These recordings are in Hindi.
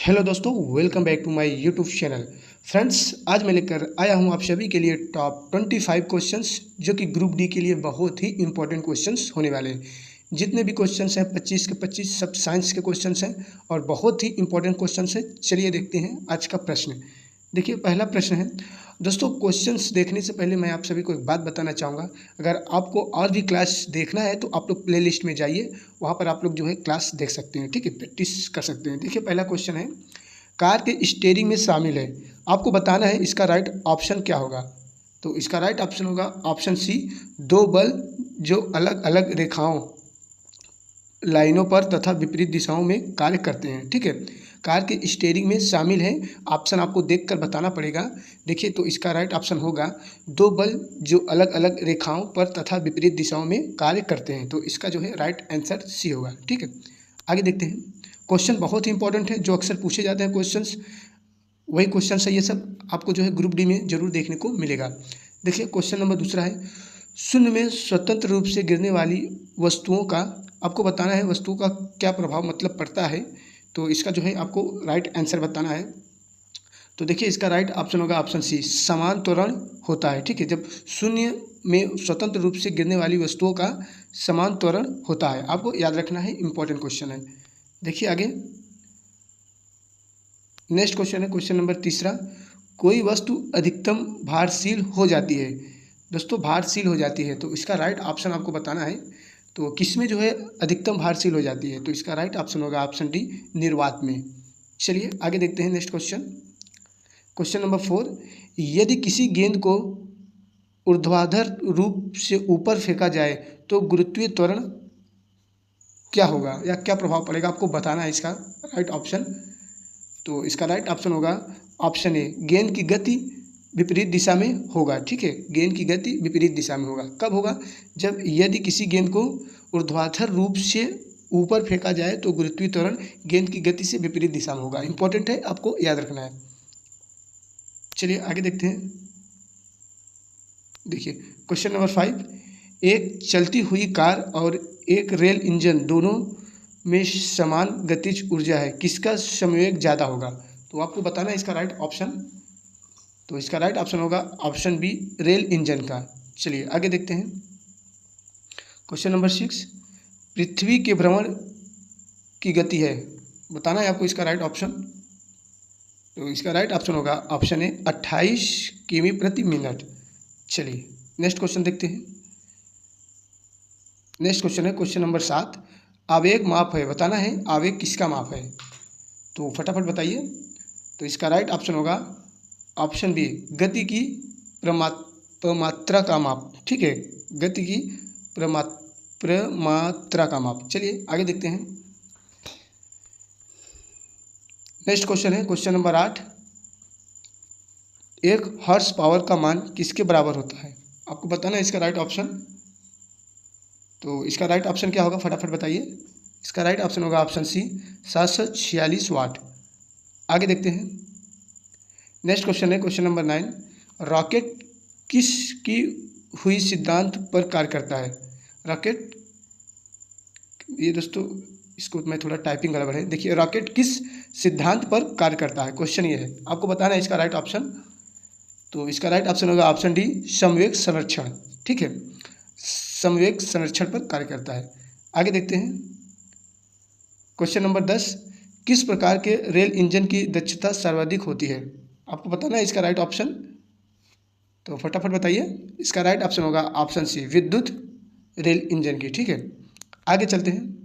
हेलो दोस्तों, welcome back to my YouTube channel. Friends, आज मैं लेकर आया हूं आप सभी के लिए टॉप 25 क्वेश्चंस जो कि ग्रुप डी के लिए बहुत ही इंपॉर्टेंट क्वेश्चंस होने वाले हैं। जितने भी क्वेश्चंस हैं 25 के 25 सब साइंस के क्वेश्चंस हैं और बहुत ही इंपॉर्टेंट क्वेश्चंस हैं। चलिए देखते हैं आज का प्रश्न। देखिए, पहला प्रश्न है दोस्तों। क्वेश्चंस देखने से पहले मैं आप सभी को एक बात बताना चाहूँगा। अगर आपको और भी क्लास देखना है तो आप लोग प्लेलिस्ट में जाइए, वहाँ पर आप लोग जो है क्लास देख सकते हैं, ठीक है, प्रैक्टिस कर सकते हैं। देखिए, पहला क्वेश्चन है, कार के स्टीयरिंग में शामिल है। आपको बताना है इसका राइट ऑप्शन क्या होगा। तो इसका राइट ऑप्शन होगा ऑप्शन सी, दो बल जो अलग अलग रेखाओं लाइनों पर तथा विपरीत दिशाओं में कार्य करते हैं, ठीक है। कार के स्टीयरिंग में शामिल है, ऑप्शन आपको देखकर बताना पड़ेगा। देखिए, तो इसका राइट ऑप्शन होगा दो बल जो अलग अलग रेखाओं पर तथा विपरीत दिशाओं में कार्य करते हैं। तो इसका जो है राइट आंसर सी होगा, ठीक है। आगे देखते हैं। क्वेश्चन बहुत ही इंपॉर्टेंट है, जो अक्सर पूछे जाते हैं क्वेश्चंस, वही क्वेश्चन है ये सब। आपको जो है ग्रुप डी में जरूर देखने को मिलेगा। देखिए, क्वेश्चन नंबर दूसरा है, शून्य में स्वतंत्र रूप से गिरने वाली वस्तुओं का आपको बताना है वस्तुओं का क्या प्रभाव मतलब पड़ता है। तो इसका जो है आपको राइट आंसर बताना है। तो देखिए, इसका राइट ऑप्शन होगा ऑप्शन सी, समान त्वरण होता है, ठीक है। जब शून्य में स्वतंत्र रूप से गिरने वाली वस्तुओं का समान त्वरण होता है, आपको याद रखना है, इंपॉर्टेंट क्वेश्चन है। देखिए आगे, नेक्स्ट क्वेश्चन है क्वेश्चन नंबर तीसरा, कोई वस्तु अधिकतम भारशील हो जाती है। दोस्तों, भारशील हो जाती है, तो इसका राइट ऑप्शन आपको बताना है। तो किसमें जो है अधिकतम भारशील हो जाती है। तो इसका राइट ऑप्शन होगा ऑप्शन डी, निर्वात में। चलिए आगे देखते हैं नेक्स्ट क्वेश्चन। क्वेश्चन नंबर 4, यदि किसी गेंद को ऊर्ध्वाधर रूप से ऊपर फेंका जाए तो गुरुत्वीय त्वरण क्या होगा या क्या प्रभाव पड़ेगा, आपको बताना है इसका राइट ऑप्शन। तो इसका राइट ऑप्शन होगा ऑप्शन ए, गेंद की गति विपरीत दिशा में होगा, ठीक है। गेंद की गति विपरीत दिशा में होगा। कब होगा, जब यदि किसी गेंद को ऊर्ध्वाधर रूप से ऊपर फेंका जाए तो गुरुत्वीय त्वरण गेंद की गति से विपरीत दिशा में होगा। इंपॉर्टेंट है, आपको याद रखना है। चलिए आगे देखते हैं। देखिए, क्वेश्चन नंबर 5, एक चलती हुई कार और एक रेल इंजन दोनों में समान गतिज ऊर्जा है, किसका संवेग ज़्यादा होगा। तो आपको बताना है इसका राइट ऑप्शन। तो इसका राइट ऑप्शन होगा ऑप्शन बी, रेल इंजन का। चलिए आगे देखते हैं। क्वेश्चन नंबर 6, पृथ्वी के भ्रमण की गति है, बताना है आपको इसका राइट ऑप्शन। तो इसका राइट ऑप्शन होगा ऑप्शन ए, 28 किमी प्रति मिनट। चलिए नेक्स्ट क्वेश्चन देखते हैं। नेक्स्ट क्वेश्चन है क्वेश्चन नंबर 7, आवेग माप है, बताना है आवेग किसका माप है। तो फटाफट बताइए। तो इसका राइट ऑप्शन होगा ऑप्शन बी, गति की प्रमात्रा का माप, ठीक है। गति की प्रमात्रा का माप। चलिए आगे देखते हैं। नेक्स्ट क्वेश्चन है क्वेश्चन नंबर 8, एक हॉर्स पावर का मान किसके बराबर होता है, आपको बताना है इसका राइट ऑप्शन। तो इसका राइट ऑप्शन क्या होगा, फटाफट बताइए। इसका राइट ऑप्शन होगा ऑप्शन सी, 746 वाट। आगे देखते हैं। नेक्स्ट क्वेश्चन है क्वेश्चन नंबर 9, रॉकेट किस की हुई सिद्धांत पर कार्य करता है। रॉकेट, ये दोस्तों इसको मैं थोड़ा टाइपिंग गड़बड़ है। देखिए, रॉकेट किस सिद्धांत पर कार्य करता है, क्वेश्चन ये है, आपको बताना है इसका राइट ऑप्शन। तो इसका राइट ऑप्शन होगा ऑप्शन डी, समवेग संरक्षण, ठीक है। समवेग संरक्षण पर कार्य करता है। आगे देखते हैं। क्वेश्चन नंबर 10, किस प्रकार के रेल इंजन की दक्षता सर्वाधिक होती है, आपको बताना है इसका राइट ऑप्शन। तो फटाफट बताइए। इसका राइट ऑप्शन होगा ऑप्शन सी, विद्युत रेल इंजन की, ठीक है। आगे चलते हैं।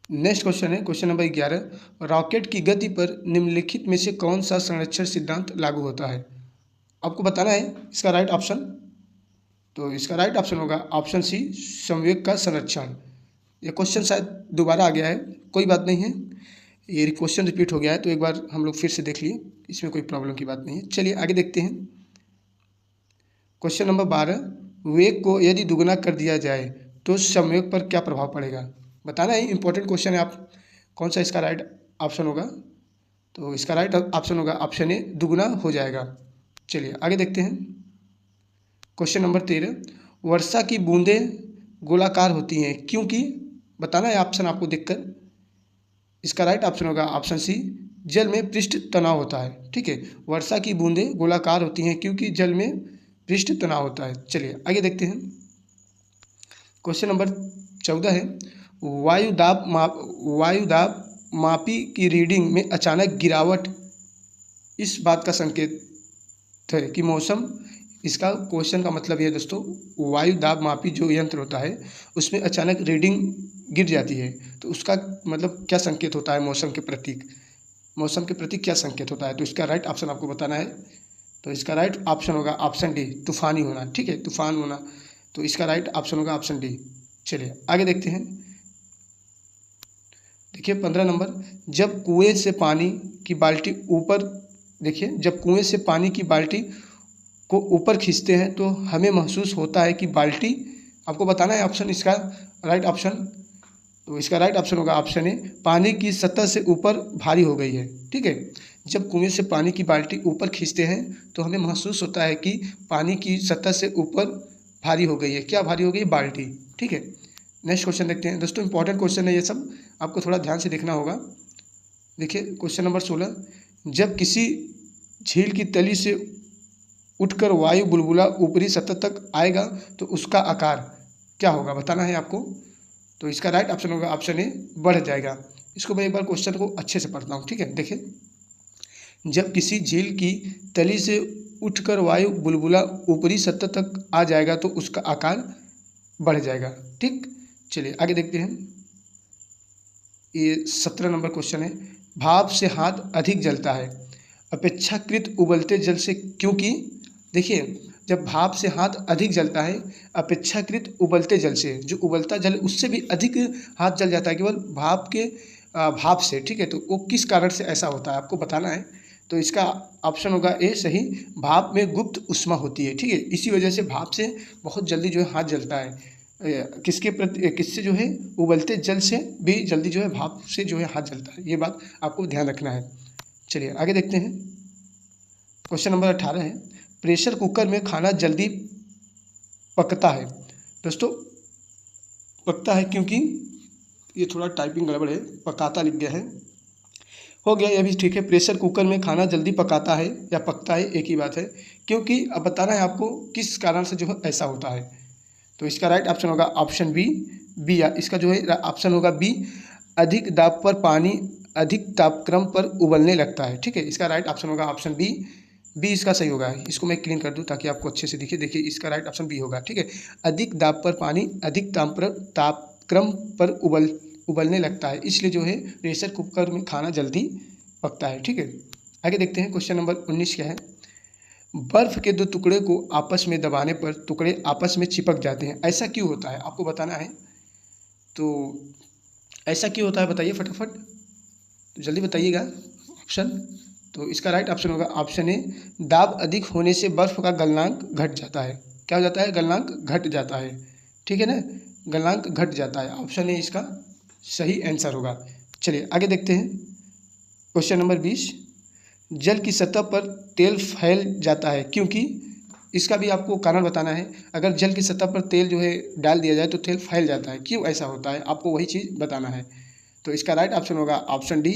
नेक्स्ट क्वेश्चन है क्वेश्चन नंबर 11, रॉकेट की गति पर निम्नलिखित में से कौन सा संरक्षण सिद्धांत लागू होता है, आपको बताना है इसका राइट ऑप्शन। तो इसका राइट ऑप्शन होगा ऑप्शन सी, संवेग का संरक्षण। ये क्वेश्चन शायद दोबारा आ गया है, कोई बात नहीं है, ये क्वेश्चन रिपीट हो गया है, तो एक बार हम लोग फिर से देख लिए, इसमें कोई प्रॉब्लम की बात नहीं है। चलिए आगे देखते हैं। क्वेश्चन नंबर 12, वेग को यदि दुगुना कर दिया जाए तो संवेग पर क्या प्रभाव पड़ेगा, बताना है, इंपॉर्टेंट क्वेश्चन है। आप कौन सा इसका राइट ऑप्शन होगा। तो इसका राइट ऑप्शन होगा ऑप्शन ए, दुगुना हो जाएगा। चलिए आगे देखते हैं। क्वेश्चन नंबर 13, वर्षा की बूंदें गोलाकार होती हैं क्योंकि, बताना है ऑप्शन आपको देखकर। इसका राइट ऑप्शन होगा ऑप्शन सी, जल में पृष्ठ तनाव होता है। ठीक है, वर्षा की बूंदें गोलाकार होती हैं क्योंकि जल में पृष्ठ तनाव होता है। चलिए आगे देखते हैं। क्वेश्चन नंबर 14 है, वायु दाब मापी की रीडिंग में अचानक गिरावट इस बात का संकेत है कि मौसम, इसका क्वेश्चन का मतलब ये दोस्तों, वायु दाब मापी जो यंत्र होता है उसमें अचानक रीडिंग गिर जाती है तो उसका मतलब क्या संकेत होता है, मौसम के प्रतीक क्या संकेत होता है। तो इसका राइट ऑप्शन आपको बताना है। तो इसका राइट ऑप्शन होगा ऑप्शन डी, तूफानी होना। ठीक है, तूफान होना। तो इसका राइट ऑप्शन होगा ऑप्शन डी। चलिए आगे देखते हैं। देखिए 15 नंबर, जब कुएं से पानी की बाल्टी ऊपर, देखिए जब कुएं से पानी की बाल्टी को ऊपर खींचते हैं तो हमें महसूस होता है कि बाल्टी, आपको बताना है ऑप्शन, इसका राइट ऑप्शन। तो इसका राइट ऑप्शन होगा ऑप्शन ए, पानी की सतह से ऊपर भारी हो गई है। ठीक है, जब कुएं से पानी की बाल्टी ऊपर खींचते हैं तो हमें महसूस होता है कि पानी की सतह से ऊपर भारी हो गई है। क्या भारी हो गई? बाल्टी। ठीक है, नेक्स्ट क्वेश्चन देखते हैं दोस्तों, इंपॉर्टेंट क्वेश्चन है ये सब, आपको थोड़ा ध्यान से देखना होगा। देखिए क्वेश्चन नंबर 16, जब किसी झील की तली से उठकर वायु बुलबुला ऊपरी सतह तक आएगा तो उसका आकार क्या होगा, बताना है आपको। तो इसका राइट ऑप्शन होगा ऑप्शन ए, बढ़ जाएगा। इसको मैं एक बार क्वेश्चन को अच्छे से पढ़ता हूँ। ठीक है, देखिए जब किसी झील की तली से उठकर वायु बुलबुला ऊपरी सतह तक आ जाएगा तो उसका आकार बढ़ जाएगा। ठीक, चलिए आगे देखते हैं। ये 17 नंबर क्वेश्चन है, भाप से हाथ अधिक जलता है अपेक्षाकृत उबलते जल से, क्योंकि देखिए जब भाप से हाथ अधिक जलता है अपेक्षाकृत उबलते जल से, जो उबलता जल उससे भी अधिक हाथ जल जाता है केवल भाप से। ठीक है, तो वो किस कारण से ऐसा होता है आपको बताना है। तो इसका ऑप्शन होगा ए सही, भाप में गुप्त ऊष्मा होती है। ठीक है, इसी वजह से भाप से बहुत जल्दी जो है हाथ जलता है। किससे जो है, उबलते जल से भी जल्दी जो है भाप से जो है हाथ जलता है। ये बात आपको ध्यान रखना है। चलिए आगे देखते हैं। क्वेश्चन नंबर 18 है, प्रेशर कुकर में खाना जल्दी पकता है। दोस्तों पकता है क्योंकि, ये थोड़ा टाइपिंग गड़बड़ है, पकाता लिख गया है, हो गया ये भी ठीक है। प्रेशर कुकर में खाना जल्दी पकाता है या पकता है, एक ही बात है। क्योंकि अब बताना है आपको किस कारण से जो है ऐसा होता है। तो इसका राइट ऑप्शन होगा ऑप्शन बी, या इसका जो है ऑप्शन होगा बी, अधिक दाब पर पानी अधिक तापक्रम पर उबलने लगता है। ठीक है, इसका राइट ऑप्शन होगा ऑप्शन बी इसका सही होगा। इसको मैं क्लीन कर दूं ताकि आपको अच्छे से दिखे। देखिए इसका राइट ऑप्शन बी होगा। ठीक है, अधिक दाब पर पानी अधिक तापक्रम पर उबलने लगता है, इसलिए जो है प्रेशर कुकर में खाना जल्दी पकता है। ठीक है, आगे देखते हैं। क्वेश्चन नंबर 19 क्या है, बर्फ़ के दो टुकड़े को आपस में दबाने पर टुकड़े आपस में चिपक जाते हैं, ऐसा क्यों होता है, आपको बताना है। तो ऐसा क्यों होता है बताइए फटाफट, जल्दी बताइएगा ऑप्शन। तो इसका राइट ऑप्शन होगा ऑप्शन ए, दाब अधिक होने से बर्फ़ का गलनांक घट जाता है। क्या हो जाता है? गलनांक घट जाता है। ठीक है ना, गलनांक घट जाता है। ऑप्शन ए इसका सही आंसर होगा। चलिए आगे देखते हैं। क्वेश्चन नंबर 20, जल की सतह पर तेल फैल जाता है क्योंकि, इसका भी आपको कारण बताना है। अगर जल की सतह पर तेल जो है डाल दिया जाए तो तेल फैल जाता है, क्यों ऐसा होता है, आपको वही चीज़ बताना है। तो इसका राइट ऑप्शन होगा ऑप्शन डी,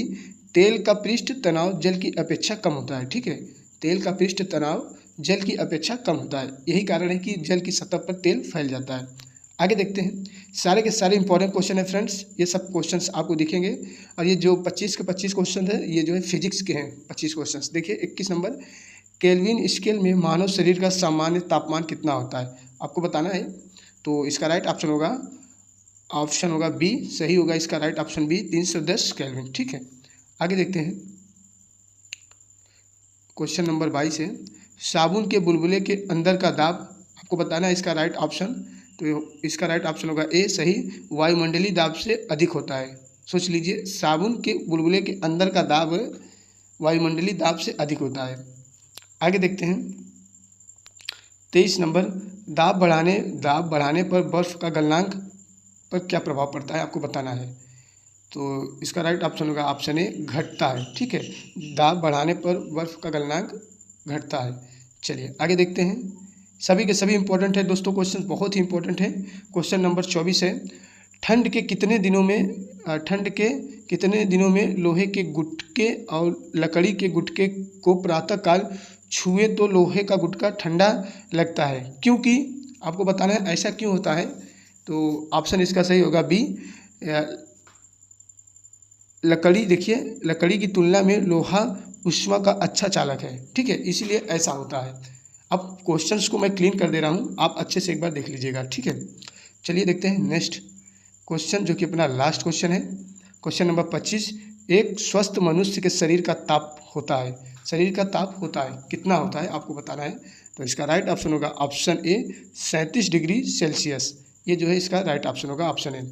तेल का पृष्ठ तनाव जल की अपेक्षा कम होता है। ठीक है, तेल का पृष्ठ तनाव जल की अपेक्षा कम होता है, यही कारण है कि जल की सतह पर तेल फैल जाता है। आगे देखते हैं। सारे के सारे इंपॉर्टेंट क्वेश्चन है फ्रेंड्स, ये सब क्वेश्चंस आपको दिखेंगे। और ये जो 25 के 25 क्वेश्चन है ये जो है फिजिक्स के हैं 25 क्वेश्चंस। देखिए 21 नंबर, केल्विन स्केल में मानव शरीर का सामान्य तापमान कितना होता है, आपको बताना है। तो इसका राइट ऑप्शन होगा बी, सही होगा इसका राइट ऑप्शन बी, 310 केल्विन। ठीक है, आगे देखते हैं। क्वेश्चन नंबर 22 है, साबुन के बुलबुले के अंदर का दाब, आपको बताना है इसका राइट ऑप्शन। तो इसका राइट ऑप्शन होगा ए सही, वायुमंडलीय दाब से अधिक होता है। सोच लीजिए, साबुन के बुलबुले के अंदर का दाब वायुमंडलीय दाब से अधिक होता है। आगे देखते हैं। 23 नंबर, दाब बढ़ाने पर बर्फ़ का गलनांक पर क्या प्रभाव पड़ता है, आपको बताना है। तो इसका राइट ऑप्शन होगा ऑप्शन ए, घटता है। ठीक है, दाब बढ़ाने पर बर्फ़ का गलनांक घटता है। चलिए आगे देखते हैं। सभी के सभी इंपॉर्टेंट है दोस्तों, क्वेश्चन बहुत ही इंपॉर्टेंट है। क्वेश्चन नंबर 24 है, ठंड के कितने दिनों में लोहे के गुटके और लकड़ी के गुटके को प्रातःकाल छुए तो लोहे का गुटका ठंडा लगता है? क्योंकि आपको बताना है ऐसा क्यों होता है। तो ऑप्शन इसका सही होगा बी। लकड़ी, देखिए लकड़ी की तुलना में लोहा ऊष्मा का अच्छा चालक है, ठीक है, इसीलिए ऐसा होता है। अब क्वेश्चंस को मैं क्लीन कर दे रहा हूँ, आप अच्छे से एक बार देख लीजिएगा, ठीक है। चलिए देखते हैं नेक्स्ट क्वेश्चन, जो कि अपना लास्ट क्वेश्चन है। Question number 25। एक स्वस्थ मनुष्य के शरीर का ताप होता है, कितना होता है आपको बताना है। तो इसका राइट ऑप्शन होगा ऑप्शन ए 37 डिग्री सेल्सियस। ये जो है इसका राइट ऑप्शन होगा, ऑप्शन ए।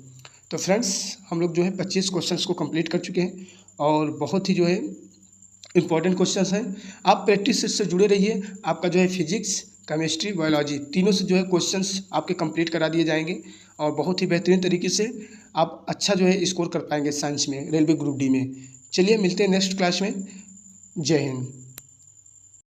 तो फ्रेंड्स हम लोग जो है 25 क्वेश्चंस को कंप्लीट कर चुके हैं और बहुत ही जो है इम्पॉर्टेंट क्वेश्चंस हैं। आप प्रैक्टिस से जुड़े रहिए, आपका जो है फिजिक्स, केमिस्ट्री, बायोलॉजी तीनों से जो है क्वेश्चंस आपके कंप्लीट करा दिए जाएंगे और बहुत ही बेहतरीन तरीके से आप अच्छा जो है स्कोर कर पाएंगे साइंस में, रेलवे ग्रुप डी में। चलिए मिलते हैं नेक्स्ट क्लास में। जय हिंद।